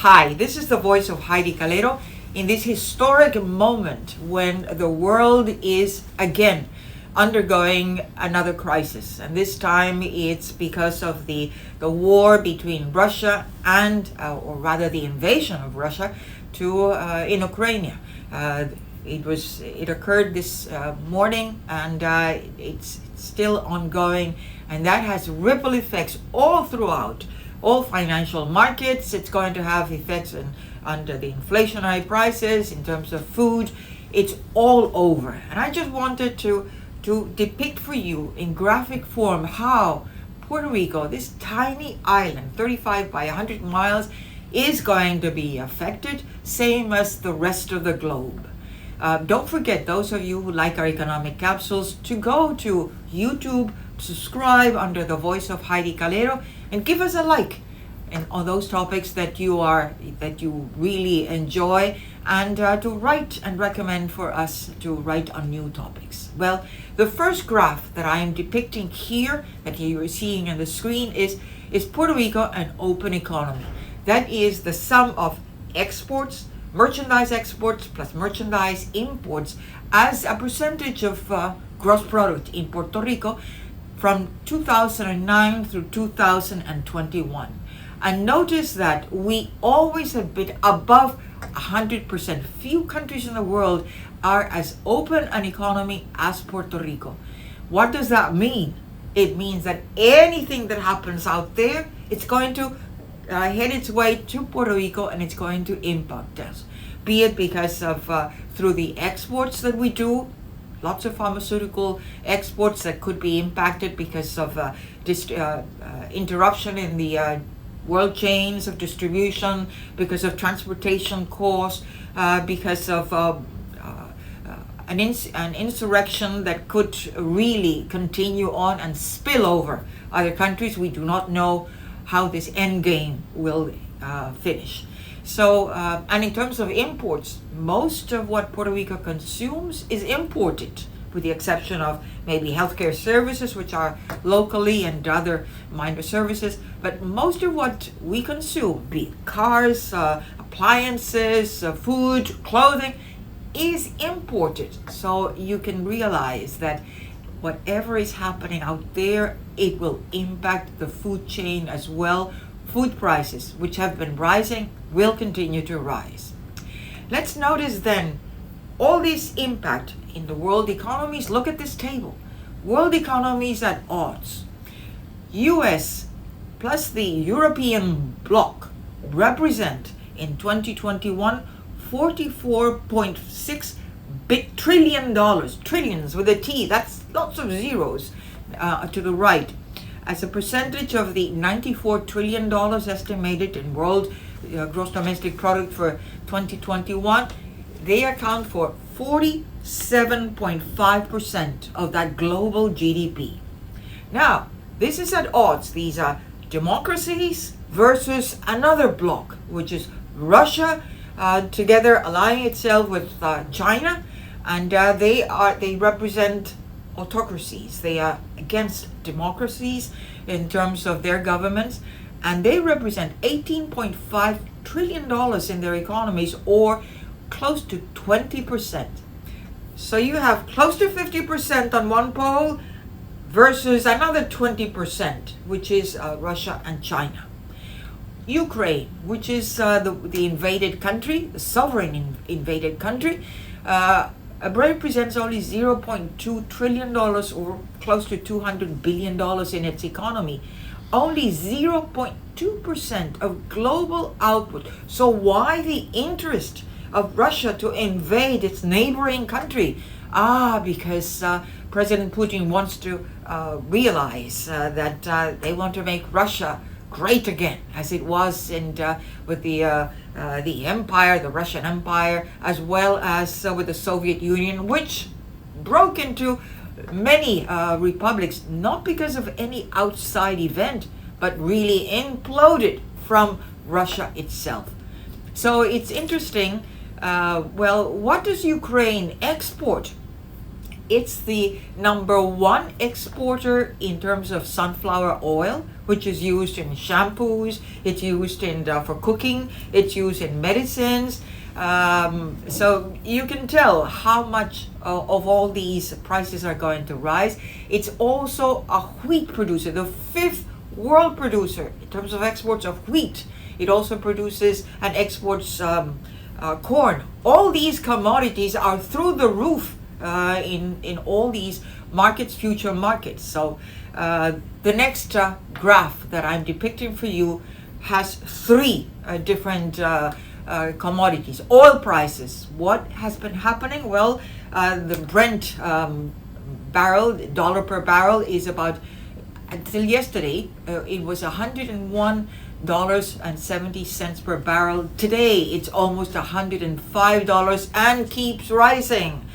Hi, this is the voice of Heidie Calero in this historic moment when the world is again undergoing another crisis. And this time it's because of the war between Russia and, or rather the invasion of Russia in Ukraine. It occurred this morning, and it's still ongoing, and that has ripple effects all throughout all financial markets. It's going to have effects under the inflationary prices in terms of food. It's all over, and I just wanted to depict for you in graphic form how Puerto Rico, this tiny island, 35 by 100 miles, is going to be affected, same as the rest of the globe. Don't forget, those of you who like our economic capsules, to go to YouTube, subscribe under the voice of Heidie Calero, and give us a like on those topics that you really enjoy, and to write and recommend for us to write on new topics. Well, the first graph that I am depicting here, that you are seeing on the screen, is Puerto Rico an open economy. That is the sum of exports, merchandise exports plus merchandise imports as a percentage of gross product in Puerto Rico from 2009 through 2021. And notice that we always have been above 100%. Few countries in the world are as open an economy as Puerto Rico. What does that mean? It means that anything that happens out there, it's going to head its way to Puerto Rico, and it's going to impact us. Be it because of through the exports that we do, lots of pharmaceutical exports that could be impacted because of interruption in the world chains of distribution, because of transportation costs, because of an insurrection that could really continue on and spill over other countries. We do not know how this end game will finish. So, and in terms of imports, most of what Puerto Rico consumes is imported, with the exception of maybe healthcare services, which are locally, and other minor services. But most of what we consume, be it cars, appliances, food, clothing, is imported. So you can realize that whatever is happening out there, it will impact the food chain as well. Food prices, which have been rising, will continue to rise. Let's notice then all this impact in the world economies. Look at this table. World economies at odds. US plus the European bloc represent in 2021 $44.6 trillion, trillions with a T, that's lots of zeros to the right, as a percentage of the $94 trillion estimated in world gross domestic product for 2021. They account for 47.5% of that global GDP. Now, this is at odds. These are democracies versus another bloc, which is Russia, together allying itself with China, and they represent autocracies. They are against democracies in terms of their governments, and they represent $18.5 trillion in their economies, or close to 20%. So you have close to 50% on one pole versus another 20%, which is Russia and China. Ukraine, which is the invaded country, the sovereign invaded country, represents only $0.2 trillion, or close to $200 billion in its economy. Only 0.2% of global output. So why the interest of Russia to invade its neighboring country? Because President Putin wants to realize that they want to make Russia great again, as it was with the empire, the Russian Empire, as well as with the Soviet Union, which broke into many republics, not because of any outside event, but really imploded from Russia itself. So it's interesting. What does Ukraine export? It's the number one exporter in terms of sunflower oil, which is used in shampoos, it's used in for cooking, it's used in medicines. So you can tell how much of all these prices are going to rise. It's also a wheat producer, the fifth world producer in terms of exports of wheat. It also produces and exports corn. All these commodities are through the roof in all these markets, future markets. So the next graph that I'm depicting for you has three different commodities. Oil prices. What has been happening? Well, the Brent barrel, dollar per barrel, is about, until yesterday, it was $101.70 per barrel. Today, it's almost $105 and keeps rising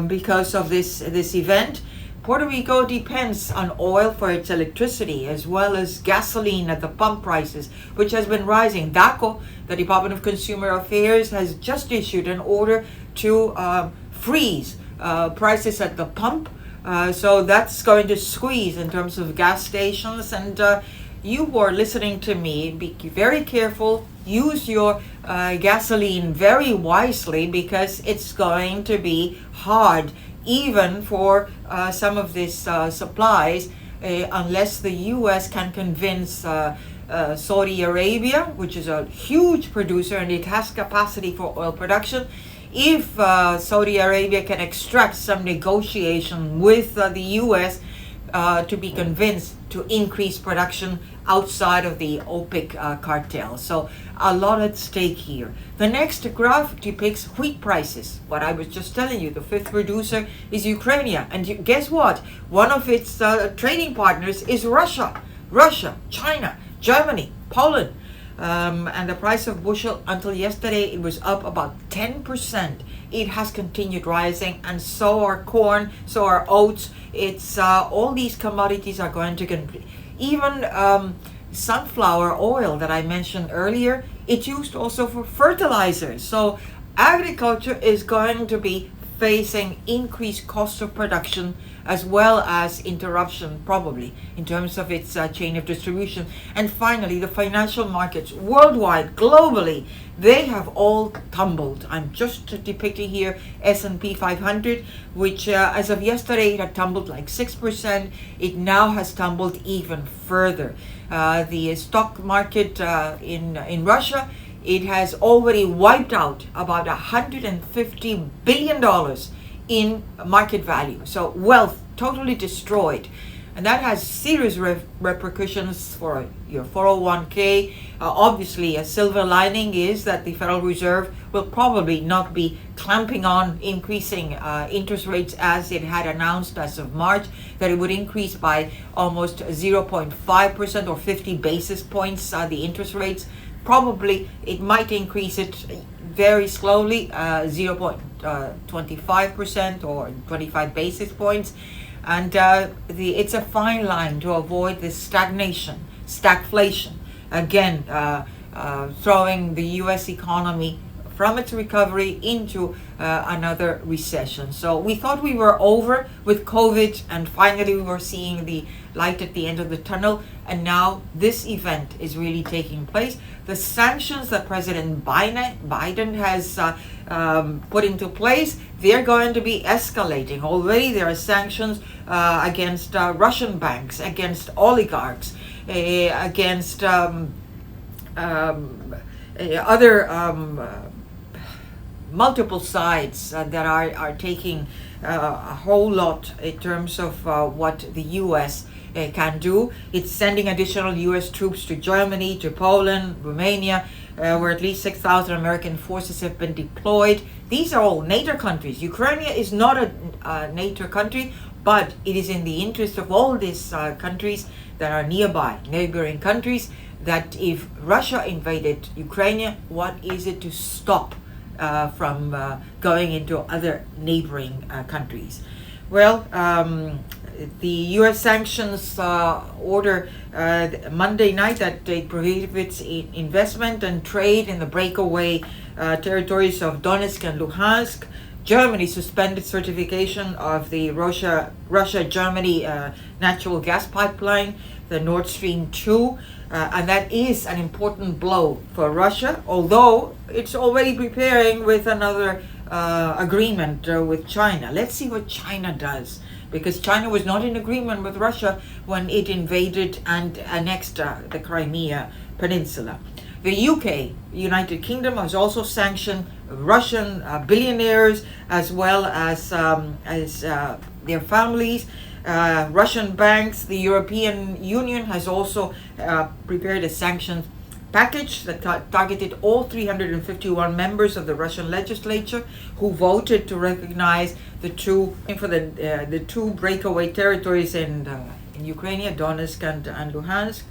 because of this event. Puerto Rico depends on oil for its electricity as well as gasoline at the pump prices, which has been rising. DACO, the Department of Consumer Affairs, has just issued an order to freeze prices at the pump. So that's going to squeeze in terms of gas stations. And you who are listening to me, be very careful. Use your gasoline very wisely, because it's going to be hard even for some of these supplies, unless the U.S. can convince Saudi Arabia, which is a huge producer and it has capacity for oil production. If Saudi Arabia can extract some negotiation with the U.S. To be convinced to increase production outside of the OPEC cartel. So a lot at stake here. The next graph depicts wheat prices. What I was just telling you, the fifth producer is Ukraine. And guess what? One of its trading partners is Russia. Russia, China, Germany, Poland. And the price of bushel until yesterday, it was up about 10%. It has continued rising, and so are corn, so are oats. It's all these commodities are going to even sunflower oil that I mentioned earlier. It's used also for fertilizers. So agriculture is going to be facing increased cost of production as well as interruption, probably, in terms of its chain of distribution. And finally, the financial markets worldwide, globally, they have all tumbled. I'm just depicting here S&P 500, which as of yesterday, it had tumbled like 6%. It now has tumbled even further. The stock market in Russia, it has already wiped out about $150 billion in market value. So wealth totally destroyed. And that has serious repercussions for your 401k. Obviously, a silver lining is that the Federal Reserve will probably not be clamping on increasing interest rates as it had announced as of March, that it would increase by almost 0.5% or 50 basis points, the interest rates. Probably it might increase it very slowly, 0.25% or 25 basis points. And it's a fine line to avoid this stagflation. Again, throwing the U.S. economy from its recovery into another recession. So we thought we were over with COVID, and finally we were seeing the light at the end of the tunnel. And now this event is really taking place. The sanctions that President Biden has put into place, they're going to be escalating. Already there are sanctions against Russian banks, against oligarchs, against other multiple sides that are taking a whole lot in terms of what the U.S. Can do. It's sending additional U.S. troops to Germany, to Poland, Romania, where at least 6,000 American forces have been deployed. These are all NATO countries. Ukraine is not a NATO country, but it is in the interest of all these countries that are nearby, neighboring countries, that if Russia invaded Ukraine, what is it to stop from going into other neighboring countries? Well, the U.S. sanctions order Monday night that it prohibits investment and trade in the breakaway territories of Donetsk and Luhansk. Germany suspended certification of the Russia-Germany natural gas pipeline, the Nord Stream 2, and that is an important blow for Russia, although it's already preparing with another agreement with China. Let's see what China does, because China was not in agreement with Russia when it invaded and annexed the Crimea Peninsula. The UK, United Kingdom, has also sanctioned Russian billionaires as well as their families, Russian banks. The European Union has also prepared a sanctions package that targeted all 351 members of the Russian legislature who voted to recognize the two breakaway territories in Ukraine, Donetsk and Luhansk.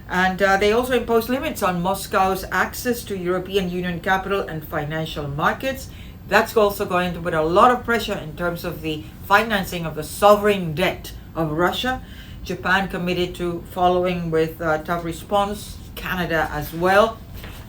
And they also imposed limits on Moscow's access to European Union capital and financial markets. That's also going to put a lot of pressure in terms of the financing of the sovereign debt of Russia. Japan committed to following with a tough response, Canada as well.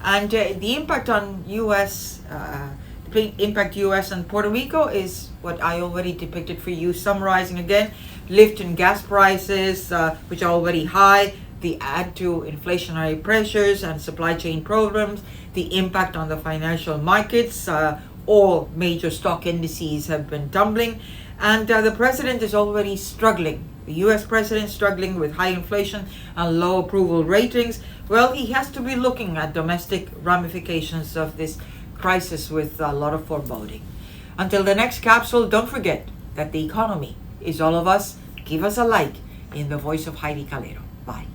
And the impact on US and Puerto Rico is what I already depicted for you, summarizing again: lift in gas prices, which are already high, the add to inflationary pressures and supply chain problems, the impact on the financial markets. All major stock indices have been tumbling, and the president is already struggling. The US president struggling with high inflation and low approval ratings. Well, he has to be looking at domestic ramifications of this crisis with a lot of foreboding. Until the next capsule, don't forget that the economy is all of us. Give us a like in the voice of Heidie Calero. Bye.